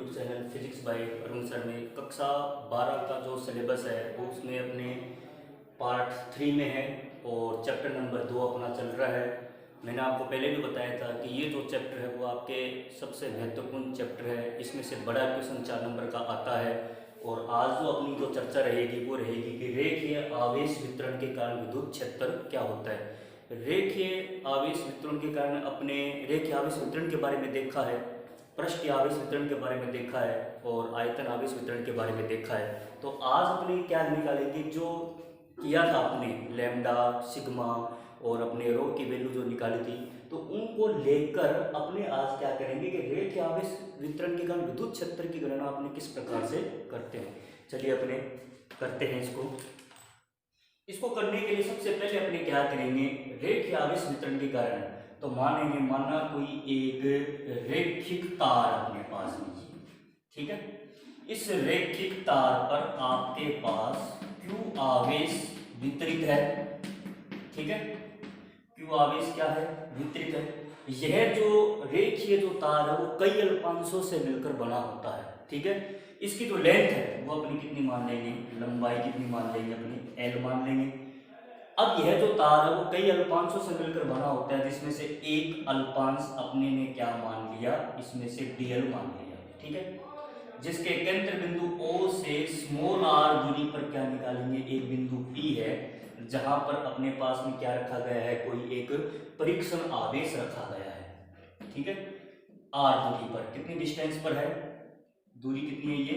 YouTube channel physics bye Arun sir में कक्षा 12 का जो सिलेबस है वो उसमें अपने पार्ट 3 में है और चैप्टर नंबर 2 अपना चल रहा है। मैंने आपको पहले भी बताया था कि ये जो चैप्टर है वो आपके सबसे महत्वपूर्ण चैप्टर है। इसमें से बड़ा क्वेश्चन 4 नंबर का आता है। और आज जो अपनी जो चर्चा रहेगी वो रहेगी कि रेखीय आवेश वितरण के कारण विद्युत क्षेत्र क्या होता है। रेखीय आवेश वितरण के कारण अपने रेखीय आवेश वितरण के बारे में देखा है, पृष्ठीय आवेश वितरण के बारे में देखा है और आयतन आवेश वितरण के बारे में देखा है। तो आज अपने क्या निकालेंगे, जो किया था अपने लैम्डा सिग्मा और अपने रो की वैल्यू जो निकाली थी, तो उनको लेकर अपने आज क्या करेंगे कि रेखीय आवेश वितरण के कारण विद्युत क्षेत्र की गणना अपने किस प्रकार से करते हैं। चलिए अपने करते हैं इसको करने के लिए सबसे पहले अपने क्या करेंगे, रेखीय आवेश वितरण के कारण तो मानेंगे, माना कोई एक रेखिक तार अपने पास में, ठीक है। इस रेखिक तार पर आपके पास Q आवेश वितरित है, ठीक है। Q आवेश क्या है, वितरित है। यह जो रेखीय जो तार है वो कई अल्पांशों से मिलकर बना होता है, ठीक है। इसकी जो लेंथ है वो अपनी कितनी मान लेंगे, लंबाई कितनी मान लेंगे, अपनी L मान लेंगे। अब यह जो तार है वो कई अल्पांशों से मिलकर बना होता है, जिसमें से एक अल्पांश अपने ने क्या मान लिया, इसमें से dl मान लिया, ठीक है। जिसके केंद्र बिंदु O से स्मॉल r दूरी पर क्या निकालेंगे, एक बिंदु P है जहां पर अपने पास में क्या रखा गया है, कोई एक परीक्षण आवेश रखा गया है, ठीक है। r दूरी पर कितनी डिस्टेंस पर है, दूरी कितनी है, ये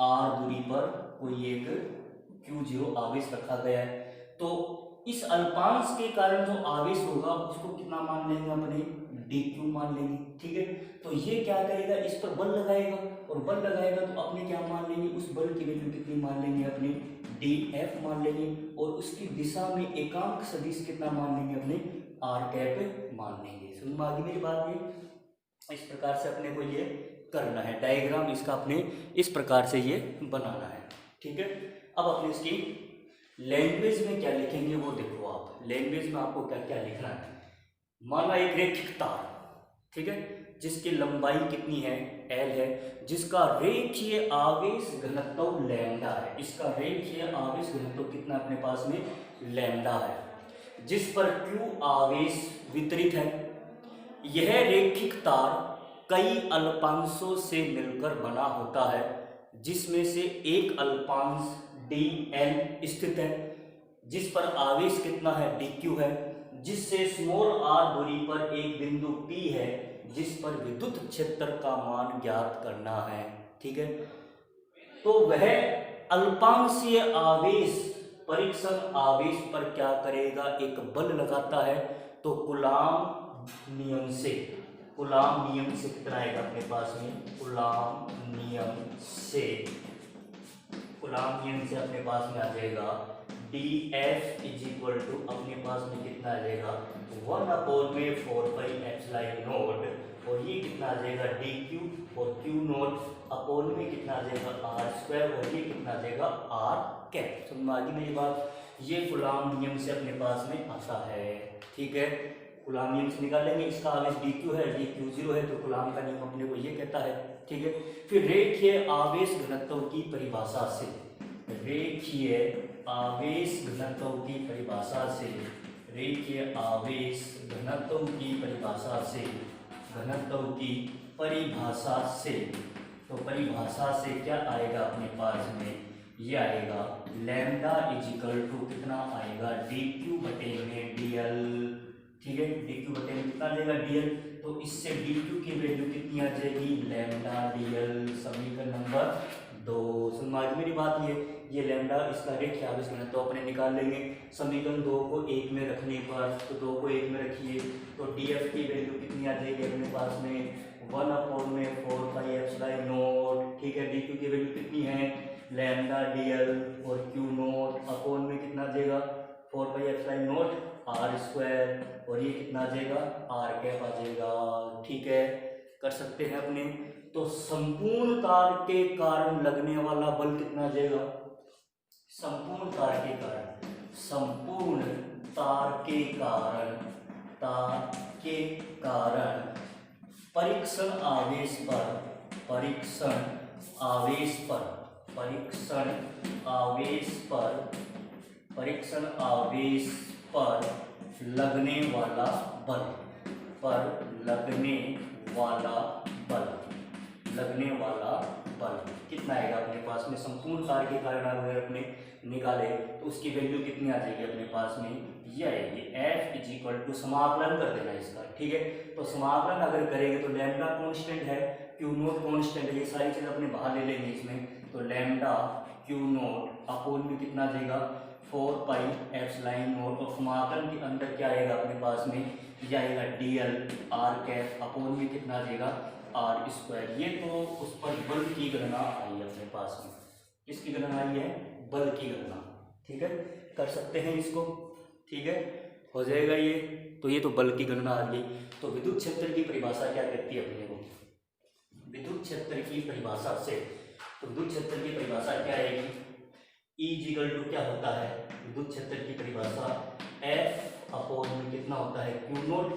r दूरी पर कोई एक Q0 आवेश रखा गया है। तो इस अल्पांश के कारण जो आवेश होगा उसको कितना मान लेंगे, अपने dq मान लेंगे, ठीक है। तो ये क्या करेगा, इस पर बल लगाएगा और बल लगाएगा तो अपने क्या मान लेंगे, उस बल की वैल्यू कितनी मान लेंगे, अपने dF मान लेंगे। और उसकी दिशा में एकांक सदिश कितना मान लेंगे, अपने r कैप मान लेंगे। समझ में आ गई मेरी बात। ये इस प्रकार से अपने को ये करना है, डायग्राम इसका अपने इस प्रकार से ये बनाना है, ठीक है। अब अपने इसकी लैंग्वेज में क्या लिखेंगे वो देखो आप। लैंग्वेज में आपको क्या क्या लिखना है, माना एक रेखिक तार, ठीक है, जिसकी लंबाई कितनी है, L है, जिसका रेखीय आवेश घनत्व लैम्डा है। इसका रेखीय आवेश घनत्व कितना अपने पास में, लैम्डा है, जिस पर Q आवेश वितरित है। यह रेखिक तार कई अल्पांशों से मिलकर बना होता है, जिसमें से एक अल्पांश dl स्थित है, जिस पर आवेश कितना है, dq है, जिससे स्मॉल r दूरी पर एक बिंदु P है जिस पर विद्युत क्षेत्र का मान ज्ञात करना है, ठीक है। तो वह अल्पांशीय आवेश परीक्षण आवेश पर क्या करेगा, एक बल लगाता है। तो कूलाम नियम से कितना आएगा अपने पास में, कूलाम नियम से अपने पास में आ जाएगा dF इज इक्वल टू, अपने पास में कितना आ जाएगा, 1/4πε0, और ये कितना आ जाएगा dq, और q0 अपॉन में कितना आ जाएगा r², और ये कितना आ जाएगा r कैप। समझ में आ गई मेरी बात। ये कूलाम नियम से अपने पास में आता है, ठीक है। कूलाम नियम से निकालेंगे, इसका आवेश dq है, ये q0 है, तो कूलाम का नियम अपने को ये कहता है, ठीक है। फिर रेखीय आवेश घनत्व की परिभाषा से, रेखीय आवेश घनत्व की परिभाषा से, रेखीय आवेश घनत्व की परिभाषा से, तो परिभाषा से क्या आएगा अपने पास में, ये आएगा लैम्डा इज इक्वल टू कितना आएगा, dq बटे में dl, ठीक है। dq बटे में कितना देगा, dl, तो इससे dq की वैल्यू कितनी आ जाएगी, लैम्डा dl, समीकरण नंबर 2। समझ में मेरी बात। ये लैम्डा इसका रेखीय आवेश घनत्व तो अपने निकाल लेंगे। समीकरण 2 को 1 में रखने पर, तो 2 को 1 में रखिए तो df की वैल्यू कितनी आ जाएगी अपने पास में, 1/4πε0, ठीक है। dq की वैल्यू कितनी है, लैम्डा dl, और q0 अपॉन में कितना आ जाएगा, 4πε0 r², और ये कितना आ जाएगा, r कैप आ जाएगा, ठीक है। कर सकते हैं अपने। तो संपूर्ण तार के कारण लगने वाला बल कितना आ जाएगा, संपूर्ण तार के कारण परीक्षण आवेश पर परीक्षण आवेश पर, परीक्षण आवेश पर, परीक्षण आवेश पर लगने वाला बल, पर लगने वाला बल, लगने वाला बल कितना आएगा अपने पास में? संपूर्ण कार्य के कारण अगर अपने निकाले तो उसकी वैल्यू कितनी आ जाएगी अपने पास में? ये आएगी F इज इक्वल टू, समाकलन कर देना इसका, ठीक है। तो समाकलन अगर करेंगे तो लैम्डा कांस्टेंट है, क्यू नोट कांस्टेंट है, ये सारी चीज़ अपने बाहर ले लेंगे इसमें। तो लैम्डा क्यू नोट अपोन में कितना आ जाएगा? 4 पाई एप्सिलॉन नोट, और समाकलन के अंदर क्या आएगा अपने पास में? ये आएगा dl r कैप अपोन में कितना आ जाएगा? R square. ये तो उस पर बल की गणना आई है अपने पास में। किसकी गणना आई है? बल की गणना, ठीक है। कर सकते हैं इसको, ठीक है, हो जाएगा ये। तो ये तो बल की गणना आ गई। तो विद्युत क्षेत्र की परिभाषा क्या कहती है अपने को? विद्युत क्षेत्र की परिभाषा से, तो विद्युत क्षेत्र की परिभाषा क्या आएगी? E इक्वल टू क्या होता है विद्युत क्षेत्र की परिभाषा? F अपोन में कितना होता है? Q naught.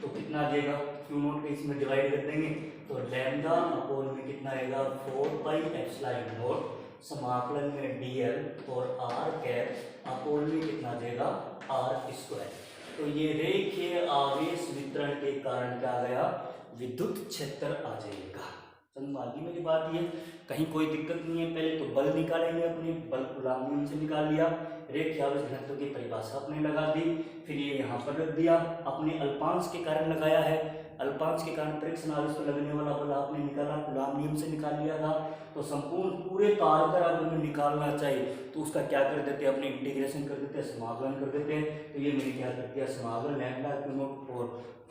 तो कितना आ जाएगा? क्यू नोट को इसमें डिवाइड कर देंगे तो लैम्डा अपोन में कितना आएगा? 4 पाई एप्सिलॉन नोट, समाकलन में dl और r कैप अपोन में कितना आ जाएगा? r square. तो ये रेखीय आवेश वितरण के कारण क्या आ गया? विद्युत क्षेत्र आ जाएगा। समझ आ गई मेरी बात? ये कहीं कोई दिक्कत नहीं है। पहले तो बल निकालेंगे अपने, बल कूलॉम नियम से निकाल लिया, रेखीय आवेश घनत्व की परिभाषा अपने लगा दी, फिर ये यहाँ पर रख दिया, अपने अल्पांश के कारण लगाया है, अल्पांश के कारण परीक्षण आवेश पर लगने वाला बल आपने निकाला, कूलॉम नियम से निकाल लिया था। तो संपूर्ण पूरे तार का अगर हमें निकालना चाहिए तो उसका क्या कर देते हैं? अपने इंटीग्रेशन कर देते हैं, समाकलन कर देते हैं। तो ये मैंने क्या कर दिया? समाकलन लैम्डा क्यू नोट और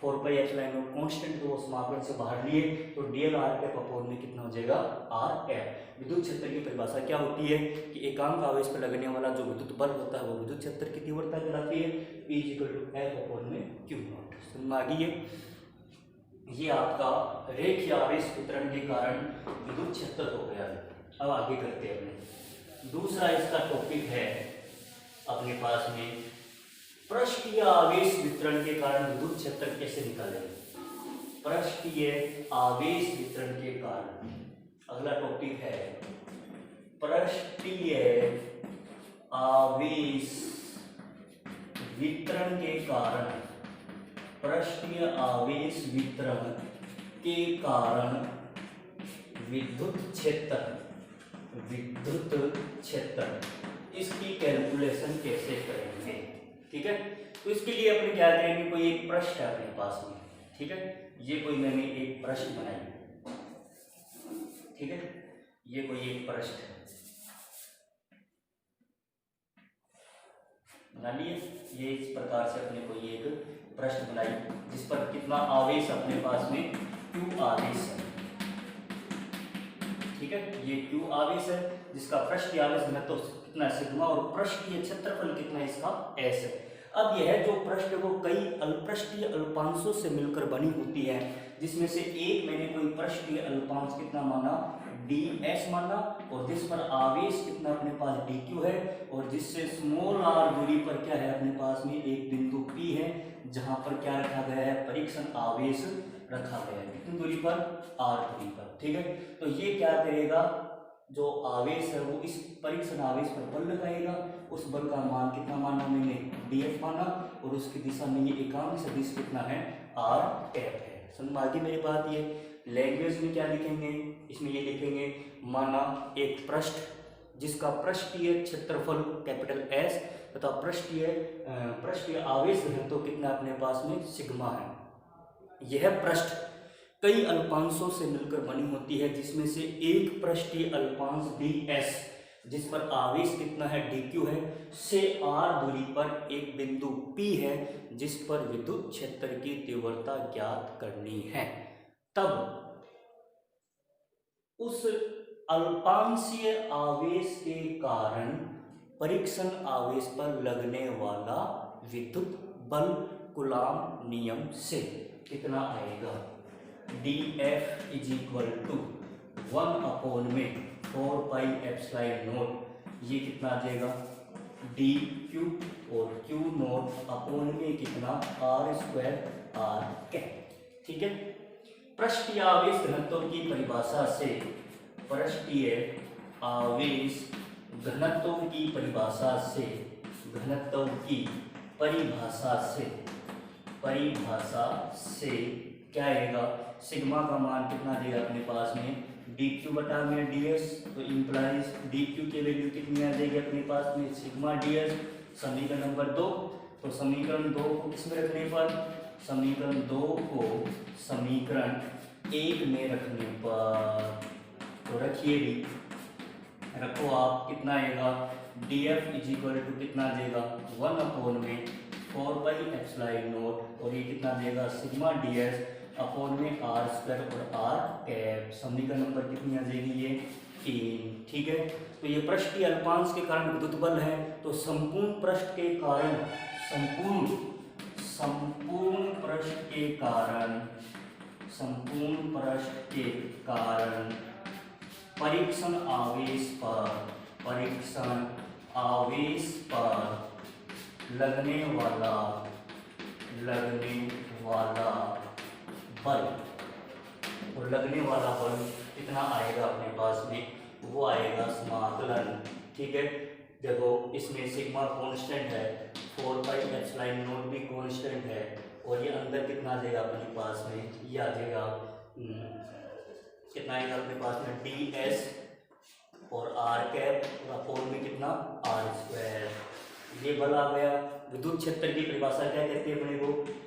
4 पाई एप्सिलॉन नोट कांस्टेंट, तो वो समाकलन से बाहर लिए, तो dl r कैप अपोन में कितना हो जाएगा? r cap. विद्युत क्षेत्र की परिभाषा क्या होती है कि एकांक आवेश पर लगने वाला जो विद्युत बल होता है वो विद्युत क्षेत्र की तीव्रता कहलाती है। E equal to F upon में क्यू नोट। समझ में आ गई है? ये आपका रेखीय आवेश वितरण के कारण विद्युत क्षेत्र हो गया है। अब आगे करते हैं अपने दूसरा इसका टॉपिक है अपने पास में पृष्ठीय आवेश वितरण के कारण विद्युत क्षेत्र कैसे निकालेंगे? पृष्ठीय आवेश वितरण के कारण अगला टॉपिक है पृष्ठीय आवेश वितरण के कारण, पृष्ठीय आवेश वितरण के कारण विद्युत क्षेत्र, विद्युत क्षेत्र, इसकी कैलकुलेशन कैसे करेंगे? ठीक है, तो इसके लिए अपने क्या करेंगे? कोई एक पृष्ठ है अपने पास में, ठीक है, ये कोई मैंने एक पृष्ठ बनाई, ठीक है, ये कोई एक पृष्ठ है बना लिए। ये इस प्रकार से अपने को ये एक पृष्ठ बनाई जिस पर कितना आवेश अपने पास में? Q आवेश है, ठीक है, ये Q आवेश है जिसका पृष्ठीय आवेश घनत्व कितना सिग्मा और पृष्ठीय क्षेत्रफल कितना है इसका? S है। अब यह जो पृष्ठ है वो कई पृष्ठीय अल्पांशों से मिलकर बनी होती है, जिसमें से एक मैंने कोई पृष्ठीय अल्पांश कितना माना? ds माना, और जिस पर आवेश कितना अपने पास dq है, और जिससे स्मॉल r दूरी पर क्या है अपने पास में? एक बिंदु P है जहां पर क्या रखा गया है? परीक्षण आवेश रखा गया है। कितनी दूरी पर? r दूरी पर, ठीक है। तो ये क्या करेगा? जो आवेश है वो इस परीक्षण आवेश पर बल लगाएगा, उस बल का मान कितना माना मैंने? df माना, और उसकी दिशा में ये एकांक सदिश कितना है? r कैप है। समझ में आ गई मेरी बात? ये लैंग्वेज में क्या लिखेंगे? इसमें ये लिखेंगे माना एक पृष्ठ जिसका पृष्ठीय क्षेत्रफल कैपिटल S तथा पृष्ठीय आवेश घनत्व कितना अपने पास में? सिग्मा है। यह पृष्ठ कई अल्पांशों से मिलकर बनी होती है, जिसमें से एक पृष्ठीय अल्पांश ds जिस पर आवेश कितना है? dq है, से r दूरी पर एक बिंदु P है जिस पर विद्युत क्षेत्र की तीव्रता ज्ञात करनी है। तब उस अल्पांशीय आवेश के कारण परीक्षण आवेश पर लगने वाला विद्युत बल कूलॉम नियम से कितना आएगा? dF is equal to 1 upon में 4 पाई एप्सिलॉन नोट, ये कितना आ जाएगा? dq और q नोट अपोन में कितना? r स्क्वायर r कैप, ठीक है। पृष्ठीय आवेश घनत्व की परिभाषा से, पृष्ठीय आवेश घनत्व की परिभाषा से, घनत्व की परिभाषा से क्या आएगा, सिग्मा का मान कितना देगा अपने पास में, dq बटा में ds, तो इंप्लाइज dq की वैल्यू कितनी आ जाएगी अपने पास में, सिग्मा ds। समीकरण नंबर 2, तो समीकरण 2 को किसमें रखने पर, समीकरण 2 को समीकरण 1 में रखने पर, तो रखिए भी, रखो आप, कितना आएगा, df इज इक्वल टू कितना देगा 1 में 4πε0, और ये कितना देगा सिग्मा ds अपॉन में आर स्क्वायर और आर कैप। समीकरण नंबर कितनी आ जाएगी, ये 3। ठीक है, तो ये पृष्ठीय अल्पांश के कारण विद्युत बल है, तो संपूर्ण पृष्ठ के कारण, संपूर्ण पृष्ठ के कारण, संपूर्ण पृष्ठ के कारण परीक्षण आवेश पर, परीक्षण आवेश पर लगने वाला बल, और लगने वाला बल कितना आएगा अपने पास में, वो आएगा समाकलन। ठीक है, देखो इसमें सिग्मा कांस्टेंट है, 4πε0 भी कांस्टेंट है, और ये अंदर कितना देगा अपने पास में, ये आ जाएगा कितना आएगा अपने पास में ds और आर कैप, और अपोन में कितना आर स्क्वायर। ये बल आ गया। विद्युत क्षेत्र की परिभाषा क्या कहती है अपने को,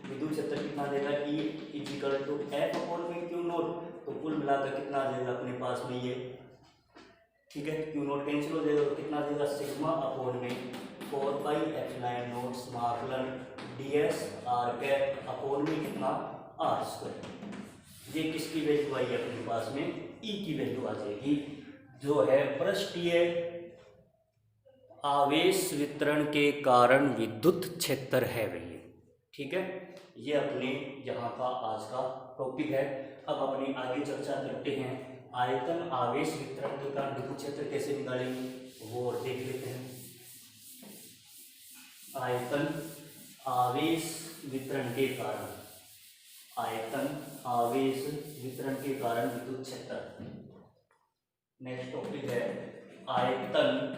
विद्युत क्षेत्र कितना देगा, E is equal to F upon में क्यू नोट, तो कुल मिलाकर कितना आ जाएगा अपने पास में ये, ठीक है, क्यू नोट कैंसिल हो जाएगा, तो कितना देगा सिग्मा अपॉन में 4πε0 समाकलन ds आर कैप अपॉन में कितना आर स्क्वायर। ये किसकी वैल्यू आई है अपने पास में, E की वैल्यू आ जाएगी, जो है पृष्ठीय आवेश वितरण के कारण विद्युत क्षेत्र है वही। ठीक है, ये अपने यहाँ का आज का टॉपिक है। अब अपनी आगे चर्चा करते हैं, आयतन आवेश वितरण के कारण विद्युत क्षेत्र कैसे निकालेंगे वो और देख लेते हैं। आयतन आवेश वितरण के कारण, आयतन आवेश वितरण के कारण विद्युत क्षेत्र। नेक्स्ट टॉपिक है आयतन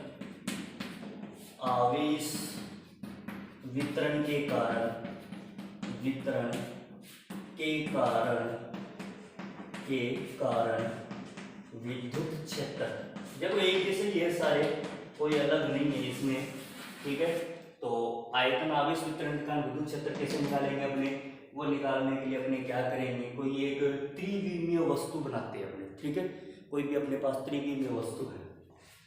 आवेश वितरण के कारण, वितरण के कारण विद्युत क्षेत्र। जब एक जैसे ये सारे, कोई अलग नहीं है इसमें। ठीक है, तो आयतन आवेश वितरण के कारण विद्युत क्षेत्र कैसे निकालेंगे अपने, वो निकालने के लिए अपने क्या करेंगे, कोई एक त्रिविमीय वस्तु बनाते हैं अपने। ठीक है, कोई भी अपने पास त्रिविमीय वस्तु है,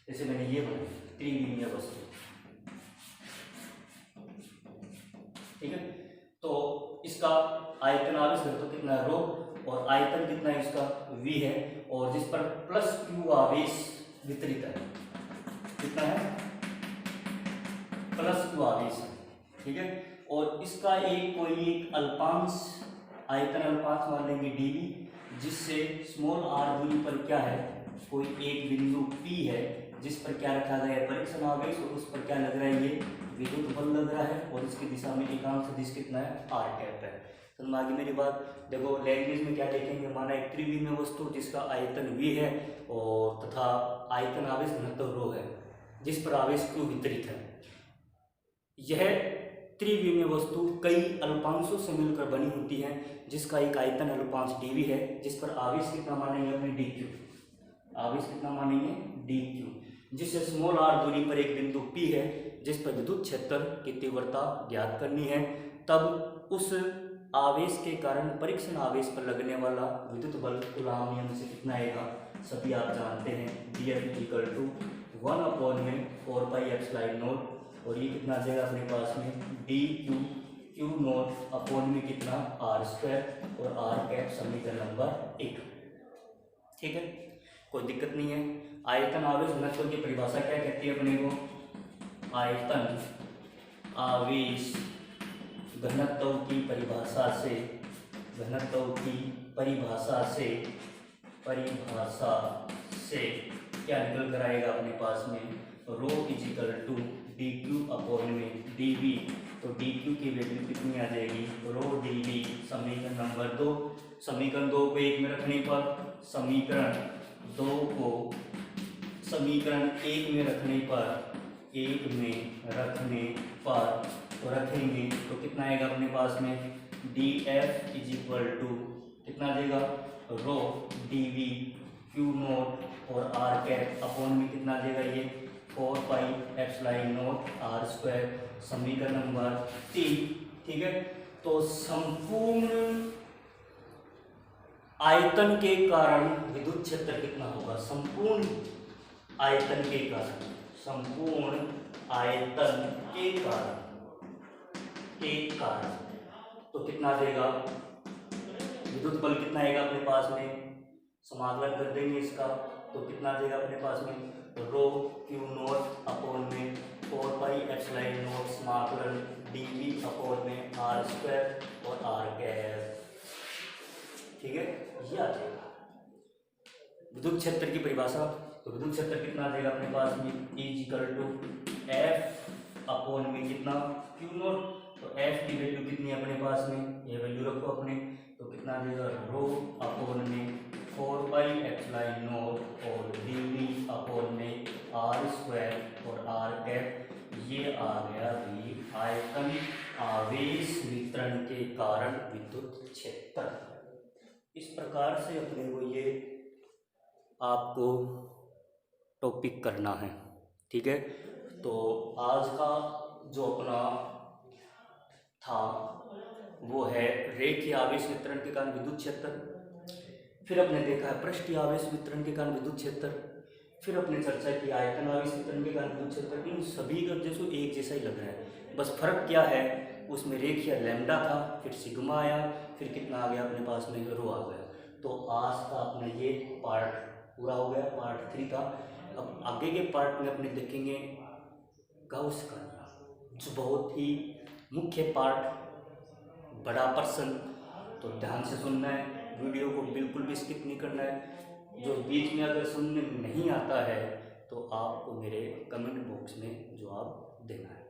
जैसे मैंने ये बनाई त्रिविमीय वस्तु। ठीक है, तो इसका आयतन आवेश घनत्व कितना है, रो, और आयतन कितना है इसका, v है, और जिस पर प्लस q आवेश वितरित है, कितना है प्लस q आवेश है। ठीक है, और इसका एक कोई एक अल्पांश, आयतन अल्पांश मान लेंगे dv, जिससे स्मॉल r दूरी पर क्या है, कोई एक बिंदु p है, जिस पर क्या रखा गया है परीक्षण आवेश, और उस पर क्या लग रहा है, ये विद्युत बल लग रहा है, और इसकी दिशा में एकांक सदिश कितना है, आर कैप है। तो आगे मेरी बात देखो, लैंग्वेज में क्या देखेंगे, माना एक त्रिविमीय वस्तु जिसका आयतन v है और तथा आयतन आवेश घनत्व रो है, जिस पर आवेश q वितरित है। यह त्रिविमीय वस्तु कई अल्पांशों से मिलकर बनी होती है, जिसका एक आयतन अल्पांश dv है, जिस पर आवेश कितना मानेंगे अपने dq, आवेश कितना मानेंगे dq, जिससे स्मॉल r दूरी पर एक बिंदु p है, जिस पर विद्युत क्षेत्र की तीव्रता ज्ञात करनी है। तब उस आवेश के कारण परीक्षण आवेश पर लगने वाला विद्युत बल कूलॉम नियम से कितना आएगा, सभी आप जानते हैं, dF इक्वल टू 1 अपॉन में 4πε0, और ये कितना आ जाएगा अपने पास में dq q नोट अपॉन में कितना आर स्क्वायर और आर कैप। समीकरण नंबर 1। ठीक है, कोई दिक्कत नहीं है। आयतन आवेश घनत्व की परिभाषा क्या कहती है अपने को, आयतन आवेश घनत्व की परिभाषा से, घनत्व की परिभाषा से क्या निकल कर आएगा अपने पास में, रो इजिकल टू dq अपॉन में dv तो डी क्यू की वैल्यू कितनी आ जाएगी, रो डी वी समीकरण नंबर 2। समीकरण 2 को 1 में रखने पर, समीकरण 2 को समीकरण 1 में रखने पर, 1 में रखने पर तो रखेंगे तो कितना आएगा अपने पास में, D F is equal to कितना आ जाएगा, rho D V Q naught और आर कैप अपॉन में कितना आ जाएगा ये 4 पाई एप्सिलॉन नोट आर स्क्वायर, समीकरण नंबर 3। ठीक है, तो संपूर्ण आयतन के कारण विद्युत क्षेत्र कितना होगा, संपूर्ण आयतन के कारण, संपूर्ण आयतन के कारण तो कितना देगा, विद्युत बल कितना आएगा अपने पास में, समाकलन कर देंगे इसका तो कितना देगा अपने पास में, रो क्यू नोट अपॉन में 4 पाई एप्सिलॉन नोट समाकलन डी वी अपॉन में आर स्क्वायर और आर कैप। ठीक है, ये आ जाएगा विद्युत क्षेत्र की परिभाषा। तो विद्युत क्षेत्र कितना देगा अपने पास में, is equal to F upon में कितना क्यू नोट, तो एफ की वैल्यू कितनी है अपने पास में, ये वैल्यू रखो अपने, तो कितना देगा रो अपॉन में 4 पाई एप्सिलॉन नोट और डी वी अपॉन में आर स्क्वायर और आर कैप। ये आ गया भी आयतन आवेश वितरण के कारण विद्युत क्षेत्र। इस प्रकार से अपने को ये आपको टॉपिक करना है। ठीक है, तो आज का जो अपना था वो है रेखीय आवेश वितरण के कारण विद्युत क्षेत्र, फिर अपने देखा है पृष्ठीय आवेश वितरण के कारण विद्युत क्षेत्र, फिर अपने चर्चा की आयतन आवेश वितरण के कारण विद्युत क्षेत्र। इन सभी का जैसे एक जैसा ही लग रहा है, बस फर्क क्या है, उसमें रेखीय लैम्डा था, फिर सिग्मा आया, फिर कितना आ गया अपने पास में, रो आ गया। तो आज का अपना ये पार्ट पूरा हो गया, पार्ट 3 का। अब आगे के पार्ट में अपने देखेंगे गाउस का, जो बहुत ही मुख्य पार्ट, बड़ा प्रश्न। तो ध्यान से सुनना है, वीडियो को बिल्कुल भी स्किप नहीं करना है। जो बीच में अगर सुनने नहीं आता है तो आपको मेरे कमेंट बॉक्स में जवाब देना है।